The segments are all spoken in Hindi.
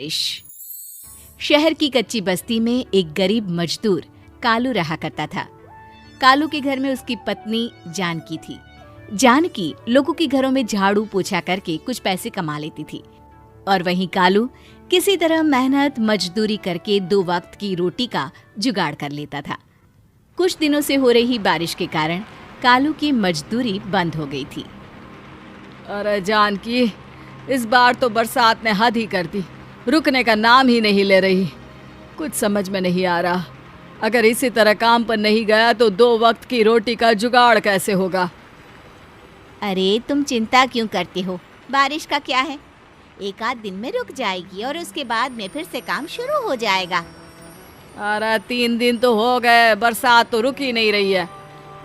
बारिश। शहर की कच्ची बस्ती में एक गरीब मजदूर कालू रहा करता था। कालू के घर में उसकी पत्नी जानकी थी। जानकी लोगों के घरों में झाड़ू पोछा करके कुछ पैसे कमा लेती थी और वहीं कालू किसी तरह मेहनत मजदूरी करके 2 वक्त की रोटी का जुगाड़ कर लेता था। कुछ दिनों से हो रही बारिश के कारण कालू की मजदूरी बंद हो गई थी। अरे जानकी, इस बार तो बरसात ने हद ही कर दी, रुकने का नाम ही नहीं ले रही। कुछ समझ में नहीं आ रहा, अगर इसी तरह काम पर नहीं गया तो 2 वक्त की रोटी का जुगाड़ कैसे होगा। अरे तुम चिंता क्यों करते हो, बारिश का क्या है, 1 आध दिन में रुक जाएगी और उसके बाद में फिर से काम शुरू हो जाएगा। अरे 3 दिन तो हो गए, बरसात तो रुक ही नहीं रही है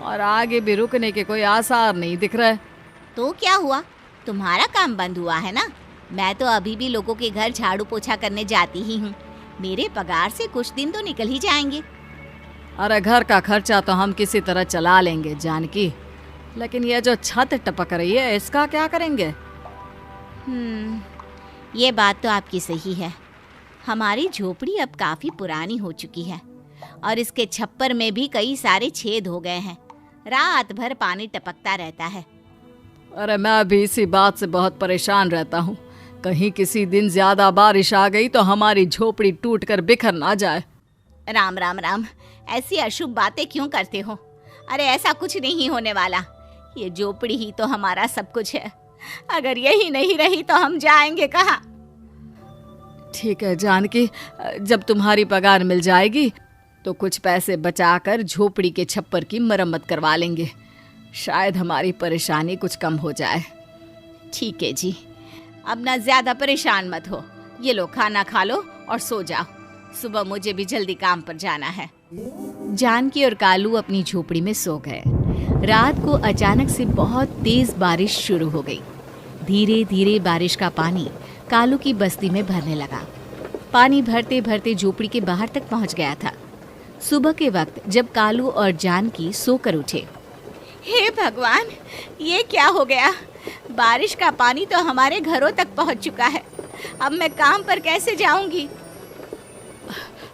और आगे भी रुकने के कोई आसार नहीं दिख रहे। तो क्या हुआ, तुम्हारा काम बंद हुआ है ना? मैं तो अभी भी लोगों के घर झाड़ू पोछा करने जाती ही हूँ। मेरे पगार से कुछ दिन तो निकल ही जाएंगे। अरे घर का खर्चा तो हम किसी तरह चला लेंगे जानकी, लेकिन ये जो छत टपक रही है इसका क्या करेंगे? ये बात तो आपकी सही है। हमारी झोपड़ी अब काफी पुरानी हो चुकी है और इसके छप्पर में भी कई सारे छेद हो गए हैं। रात भर पानी टपकता रहता है। अरे मैं भी इसी बात से बहुत परेशान रहता हूँ। कहीं किसी दिन ज्यादा बारिश आ गई तो हमारी झोपड़ी टूटकर बिखर ना जाए। राम राम राम, ऐसी अशुभ बातें क्यों करते हो? अरे ऐसा कुछ नहीं होने वाला। ये झोपड़ी ही तो हमारा सब कुछ है। अगर यही नहीं रही तो हम जाएंगे कहाँ? ठीक है जानकी, जब तुम्हारी पगार मिल जाएगी तो कुछ पैसे बचाकर झोपड़ी के छप्पर की मरम्मत करवा लेंगे। शायद हमारी परेशानी कुछ कम हो जाए। ठीक है जी, अब ना ज्यादा परेशान मत हो। ये लो, खाना खा लो और सो जाओ। सुबह मुझे भी जल्दी काम पर जाना है। जानकी और कालू अपनी झोपड़ी में सो गए। रात को अचानक से बहुत तेज बारिश शुरू हो गई। धीरे धीरे बारिश का पानी कालू की बस्ती में भरने लगा। पानी भरते भरते झोपड़ी के बाहर तक पहुंच गया था। सुबह के वक्त जब कालू और जानकी सोकर उठे, हे भगवान, ये क्या हो गया? बारिश का पानी तो हमारे घरों तक पहुंच चुका है। अब मैं काम पर कैसे जाऊंगी?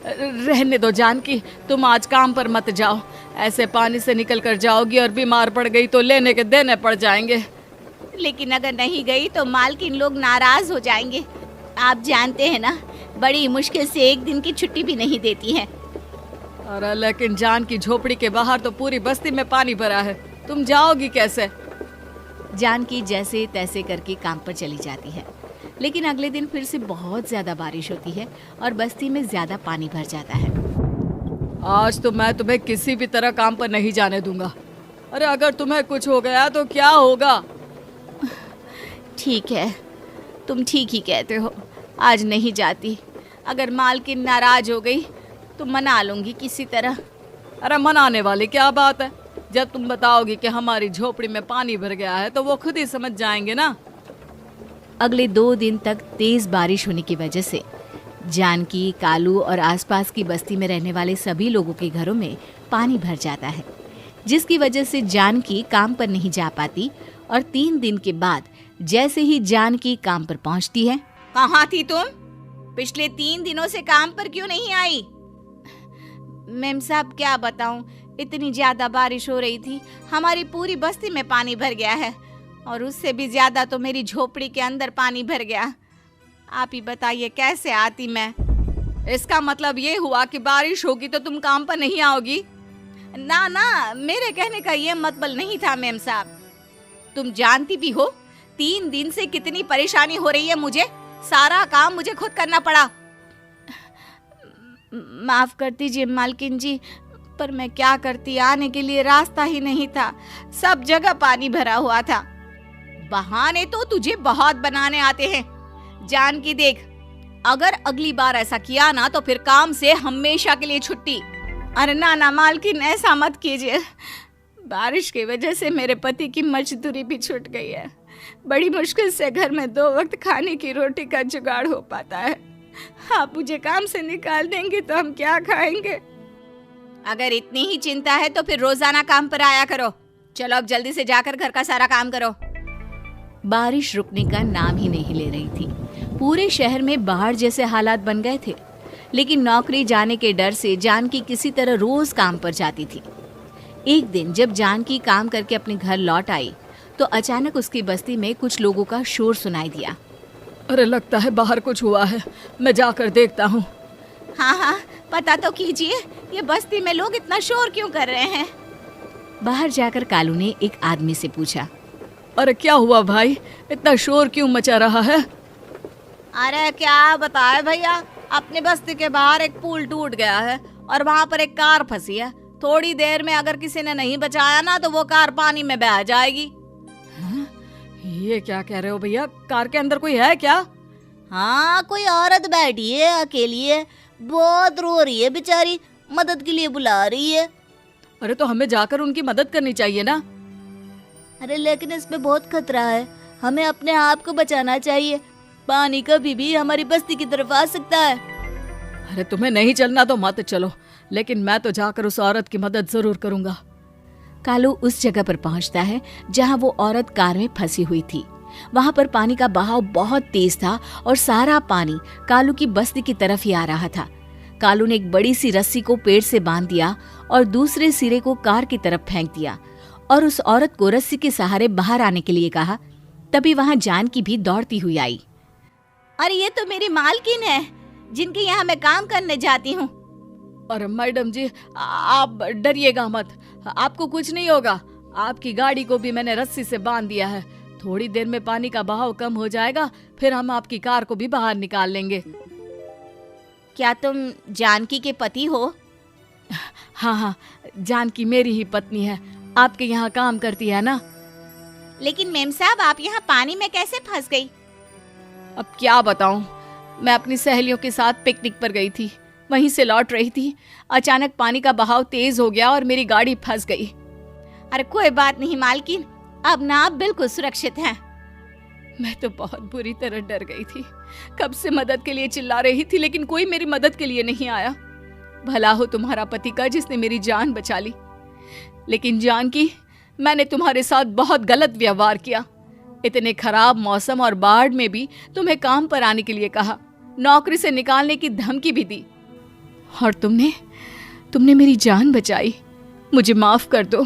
रहने दो जानकी, तुम आज काम पर मत जाओ। ऐसे पानी से निकल कर जाओगी और बीमार पड़ गई तो लेने के देने पड़ जाएंगे। लेकिन अगर नहीं गई तो मालकिन लोग नाराज हो जाएंगे। आप जानते हैं ना, बड़ी मुश्किल से 1 दिन की छुट्टी भी नहीं देती है। अरे लेकिन जानकी, झोपड़ी के बाहर तो पूरी बस्ती में पानी भरा है, तुम जाओगी कैसे? जानकी जैसे तैसे करके काम पर चली जाती है, लेकिन अगले दिन फिर से बहुत ज्यादा बारिश होती है और बस्ती में ज्यादा पानी भर जाता है। आज तो मैं तुम्हें किसी भी तरह काम पर नहीं जाने दूंगा। अरे अगर तुम्हें कुछ हो गया तो क्या होगा? ठीक है, तुम ठीक ही कहते हो, आज नहीं जाती। अगर मालकिन नाराज हो गई तो मना लूंगी किसी तरह। अरे मनाने वाली क्या बात है? जब तुम बताओगी कि हमारी झोपड़ी में पानी भर गया है तो वो खुद ही समझ जाएंगे ना। अगले 2 दिन तक तेज बारिश होने की वजह से जानकी, कालू और आसपास की बस्ती में रहने वाले सभी लोगों के घरों में पानी भर जाता है, जिसकी वजह से जानकी काम पर नहीं जा पाती। और 3 दिन के बाद जैसे ही जानकी काम पर पहुंचती है, कहाँ थी तुम? पिछले 3 दिनों से काम पर क्यों नहीं आई? मैम साहब, क्या बताऊं, इतनी ज्यादा बारिश हो रही थी, हमारी पूरी बस्ती में पानी भर गया है और उससे भी ज्यादा तो मेरी झोपड़ी के अंदर पानी भर गया। आप ही बताइए कैसे आती मैं? इसका मतलब ये हुआ कि बारिश होगी तो तुम काम पर नहीं आओगी? ना ना, मेरे कहने का ये मतलब नहीं था मैम साहब। तुम जानती भी हो 3 दिन से कितनी परेशानी हो रही है मुझे। सारा काम मुझे खुद करना पड़ा। माफ कर दीजिए मालकिन जी, पर मैं क्या करती, आने के लिए रास्ता ही नहीं था, सब जगह पानी भरा हुआ था। बहाने तो तुझे बहुत बनाने आते हैं। जानकी देख, अगर अगली बार ऐसा किया ना तो फिर काम से हमेशा के लिए छुट्टी। अरे ना ना मालकिन, ऐसा मत कीजिए। बारिश की वजह से मेरे पति की मजदूरी भी छूट गई है। बड़ी मुश्किल से घर में 2 वक्त खाने की रोटी का जुगाड़ हो पाता है। आप मुझे काम से निकाल देंगे तो हम क्या खाएंगे? अगर इतनी ही चिंता है तो फिर रोजाना काम पर आया करो। चलो अब जल्दी से जाकर घर का सारा काम करो। बारिश रुकने का नाम ही नहीं ले रही थी। पूरे शहर में बाढ़ जैसे हालात बन गए थे, लेकिन नौकरी जाने के डर से जानकी किसी तरह रोज काम पर जाती थी। एक दिन जब जानकी काम करके अपने घर लौट आई तो अचानक उसकी बस्ती में कुछ लोगों का शोर सुनाई दिया। अरे लगता है बाहर कुछ हुआ है, मैं जाकर देखता हूँ। हाँ हाँ, पता तो कीजिए, ये बस्ती में लोग इतना शोर क्यों कर रहे हैं। बाहर जाकर कालू ने एक आदमी से पूछा, अरे क्या हुआ भाई, इतना शोर क्यों मचा रहा है? अरे क्या बताए भैया, अपने बस्ती के बाहर एक पुल टूट गया है और वहाँ पर एक कार फंसी है। थोड़ी देर में अगर किसी ने नहीं बचाया ना तो वो कार पानी में बह जाएगी। हाँ? ये क्या कह रहे हो भैया, कार के अंदर कोई है क्या? हाँ, कोई औरत बैठी है, अकेली है, बहुत रो रही है बेचारी, मदद के लिए बुला रही है। अरे तो हमें जाकर उनकी मदद करनी चाहिए ना। अरे लेकिन इसमें बहुत खतरा है, हमें अपने आप को बचाना चाहिए, पानी कभी भी हमारी बस्ती की तरफ आ सकता है। अरे तुम्हें नहीं चलना तो मत चलो, लेकिन मैं तो जाकर उस औरत की मदद जरूर करूंगा। कालू उस जगह पर पहुंचता है जहां वो औरत कार में फंसी हुई थी। वहां पर पानी का बहाव बहुत तेज था और सारा पानी कालू की बस्ती की तरफ ही आ रहा था। कालू ने एक बड़ी सी रस्सी को पेड़ से बांध दिया और दूसरे सिरे को कार की तरफ फेंक दिया और उस औरत को रस्सी के सहारे बाहर आने के लिए कहा। तभी वहां जानकी भी दौड़ती हुई आई। अरे ये तो मेरी मालकिन है, जिनके यहाँ मैं काम करने जाती हूँ। अरे मैडम जी, आप डरिएगा मत, आपको कुछ नहीं होगा। आपकी गाड़ी को भी मैंने रस्सी से बांध दिया है। थोड़ी देर में पानी का बहाव कम हो जाएगा, फिर हम आपकी कार को भी बाहर निकाल लेंगे। क्या तुम जानकी के पति हो? हाँ हाँ, जानकी मेरी ही पत्नी है, आपके यहाँ काम करती है ना। लेकिन मेम साहब, आप यहाँ पानी में कैसे फंस गई? अब क्या बताऊं, मैं अपनी सहेलियों के साथ पिकनिक पर गई थी, वहीं से लौट रही थी। अचानक पानी का बहाव तेज हो गया और मेरी गाड़ी फंस गई। अरे कोई बात नहीं मालकिन, अब ना आप बिल्कुल सुरक्षित हैं। मैं तो बहुत बुरी तरह डर गई थी, कब से मदद के लिए चिल्ला रही थी, लेकिन कोई मेरी मदद के लिए नहीं आया। भला हो तुम्हारा पति का जिसने मेरी जान बचा ली। लेकिन जानकी, मैंने तुम्हारे साथ बहुत गलत व्यवहार किया। इतने खराब मौसम और बाढ़ में भी तुम्हें काम पर आने के लिए कहा, नौकरी से निकालने की धमकी भी दी, और तुमने मेरी जान बचाई। मुझे माफ कर दो।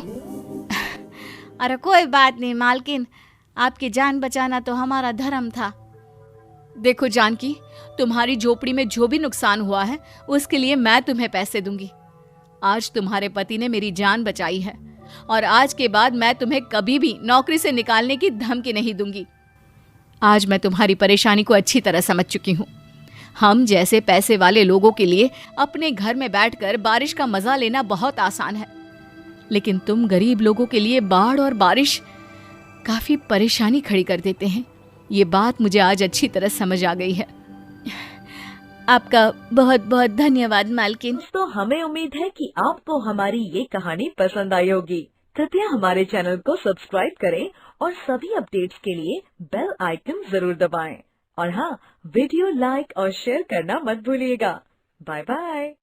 अरे कोई बात नहीं मालकिन, आपकी जान बचाना तो हमारा धर्म था। देखो जानकी, तुम्हारी झोपड़ी में जो भी नुकसान हुआ है उसके लिए मैं तुम्हें पैसे दूंगी। आज तुम्हारे पति ने मेरी जान बचाई है और आज के बाद मैं तुम्हें कभी भी नौकरी से निकालने की धमकी नहीं दूंगी। आज मैं तुम्हारी परेशानी को अच्छी तरह समझ चुकी हूँ। हम जैसे पैसे वाले लोगों के लिए अपने घर में बैठकर बारिश का मजा लेना बहुत आसान है, लेकिन तुम गरीब लोगों के लिए बाढ़ और बारिश काफी परेशानी खड़ी कर देते हैं। ये बात मुझे आज अच्छी तरह समझ आ गई है। आपका बहुत बहुत धन्यवाद मालकिन। तो हमें उम्मीद है कि आपको हमारी ये कहानी पसंद आई होगी। कृपया हमारे चैनल को सब्सक्राइब करें और सभी अपडेट्स के लिए बेल आइकन जरूर दबाएं। और हाँ, वीडियो लाइक और शेयर करना मत भूलिएगा। Bye bye.